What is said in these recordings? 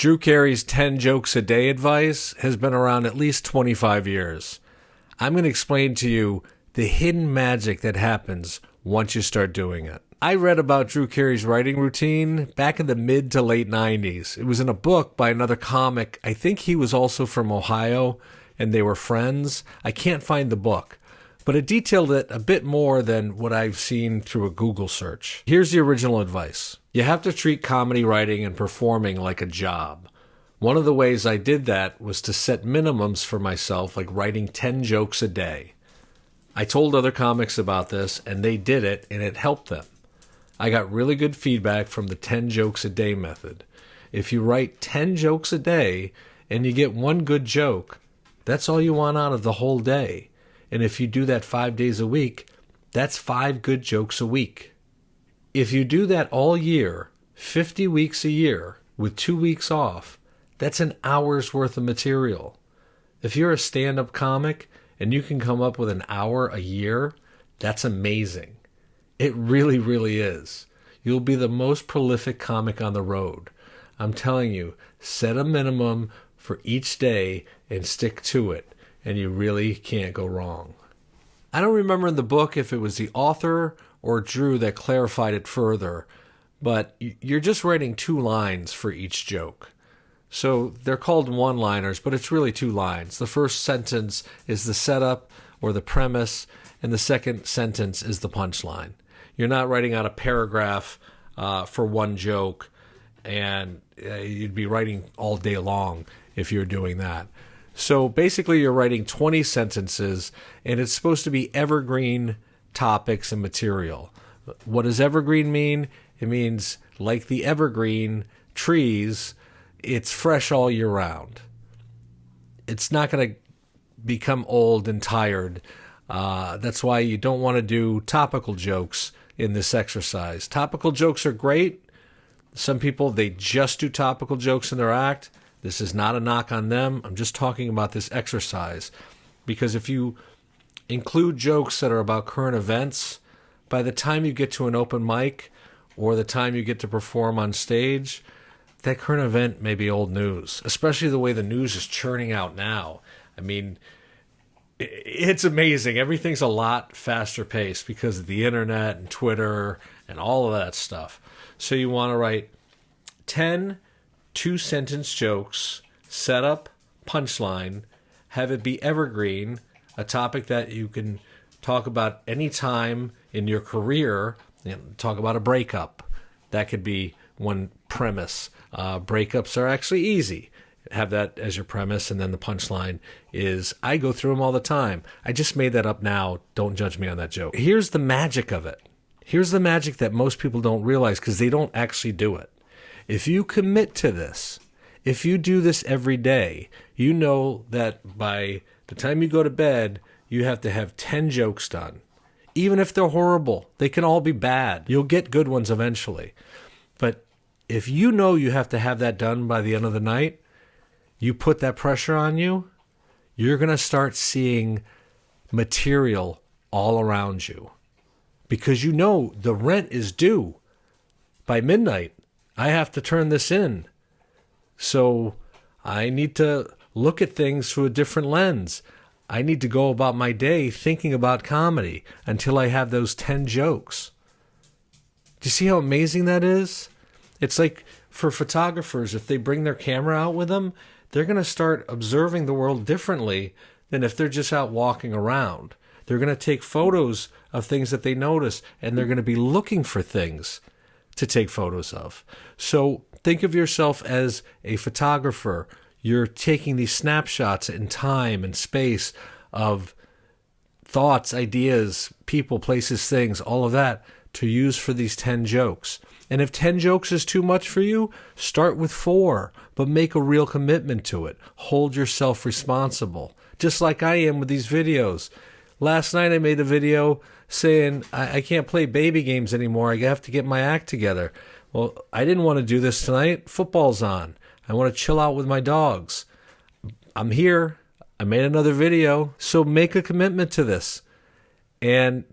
Drew Carey's 10 jokes a day advice has been around at least 25 years. I'm going to explain to you the hidden magic that happens once you start doing it. I read about Drew Carey's writing routine back in the mid to late 90s. It was in a book by another comic. I think he was also from Ohio, and they were friends. I can't find the book, but it detailed it a bit more than what I've seen through a Google search. Here's the original advice. You have to treat comedy writing and performing like a job. One of the ways I did that was to set minimums for myself, like writing 10 jokes a day. I told other comics about this, and they did it, and it helped them. I got really good feedback from the 10 jokes a day method. If you write 10 jokes a day and you get one good joke, that's all you want out of the whole day. And if you do that 5 days a week, that's 5 good jokes a week. If you do that all year, 50 weeks a year, with 2 weeks off, that's an hour's worth of material. If you're a stand-up comic and you can come up with an hour a year, that's amazing. It really, really is. You'll be the most prolific comic on the road. I'm telling you, set a minimum for each day and stick to it, and you really can't go wrong. I don't remember in the book if it was the author or Drew that clarified it further, but you're just writing 2 lines for each joke. So they're called one-liners, but it's really 2 lines. The first sentence is the setup or the premise, and the second sentence is the punchline. You're not writing out a paragraph for one joke, and you'd be writing all day long if you're doing that. So basically you're writing 20 sentences, and it's supposed to be evergreen topics and material. What does evergreen mean? It means like the evergreen trees, it's fresh all year round. It's not going to become old and tired. That's why you don't want to do topical jokes in this exercise. Topical jokes are great. Some people, they just do topical jokes in their act. This is not a knock on them. I'm just talking about this exercise. Because if you include jokes that are about current events, by the time you get to an open mic or the time you get to perform on stage, that current event may be old news, especially the way the news is churning out now. I mean, it's amazing. Everything's a lot faster paced because of the internet and Twitter and all of that stuff. So you want to write 10 2-sentence jokes, setup, punchline, have it be evergreen, a topic that you can talk about any time in your career. Talk about a breakup. That could be one premise. Breakups are actually easy. Have that as your premise, and then the punchline is, I go through them all the time. I just made that up now. Don't judge me on that joke. Here's the magic of it. Here's the magic that most people don't realize because they don't actually do it. If you commit to this, if you do this every day, you know that by the time you go to bed, you have to have 10 jokes done. Even if they're horrible, they can all be bad. You'll get good ones eventually. But if you know you have to have that done by the end of the night, you put that pressure on you, you're going to start seeing material all around you. Because you know the rent is due. By midnight, I have to turn this in. So I need to look at things through a different lens. I need to go about my day thinking about comedy until I have those 10 jokes. Do you see how amazing that is? It's like for photographers, if they bring their camera out with them, they're going to start observing the world differently than if they're just out walking around. They're going to take photos of things that they notice, and they're going to be looking for things to take photos of. So think of yourself as a photographer. You're taking these snapshots in time and space of thoughts, ideas, people, places, things, all of that to use for these 10 jokes. And if 10 jokes is too much for you, start with 4, but make a real commitment to it. Hold yourself responsible, just like I am with these videos. Last night I made a video saying I can't play baby games anymore. I have to get my act together. Well, I didn't want to do this tonight. Football's on. I want to chill out with my dogs. I'm here. I made another video. So make a commitment to this. And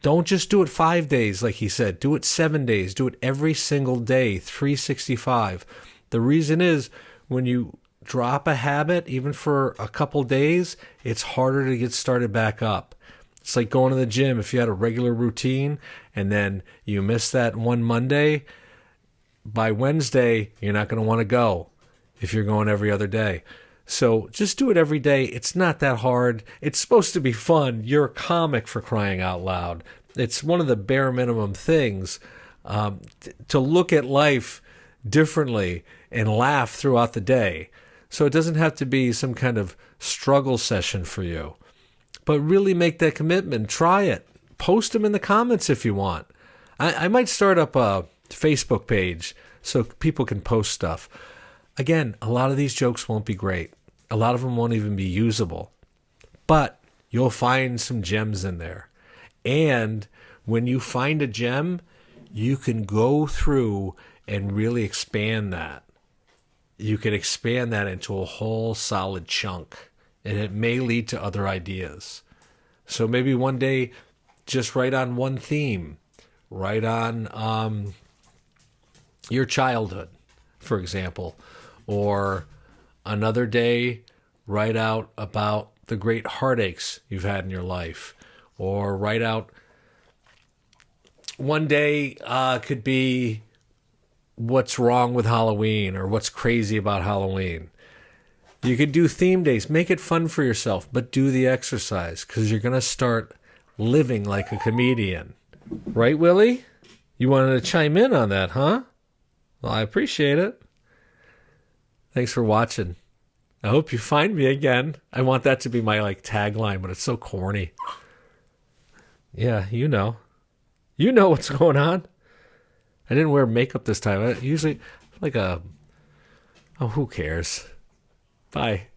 don't just do it 5 days, like he said. Do it 7 days. Do it every single day, 365. The reason is when you drop a habit, even for a couple days, it's harder to get started back up. It's like going to the gym. If you had a regular routine and then you miss that one Monday, by Wednesday, you're not going to want to go if you're going every other day. So just do it every day. It's not that hard. It's supposed to be fun. You're a comic, for crying out loud. It's one of the bare minimum things to look at life differently and laugh throughout the day. So it doesn't have to be some kind of struggle session for you. But really make that commitment. Try it. Post them in the comments if you want. I might start up a Facebook page so people can post stuff. Again, a lot of these jokes won't be great. A lot of them won't even be usable. But you'll find some gems in there. And when you find a gem, you can go through and really expand that. You can expand that into a whole solid chunk, and it may lead to other ideas. So maybe one day, just write on one theme. Write on your childhood, for example. Or another day, write out about the great heartaches you've had in your life. Or write out, one day could be what's wrong with Halloween or what's crazy about Halloween. You could do theme days. Make it fun for yourself, but do the exercise because you're going to start living like a comedian. Right, Willie? You wanted to chime in on that, huh? Well, I appreciate it. Thanks for watching. I hope you find me again. I want that to be my tagline, but it's so corny. Yeah, you know. You know what's going on. I didn't wear makeup this time. I usually oh, who cares? Bye.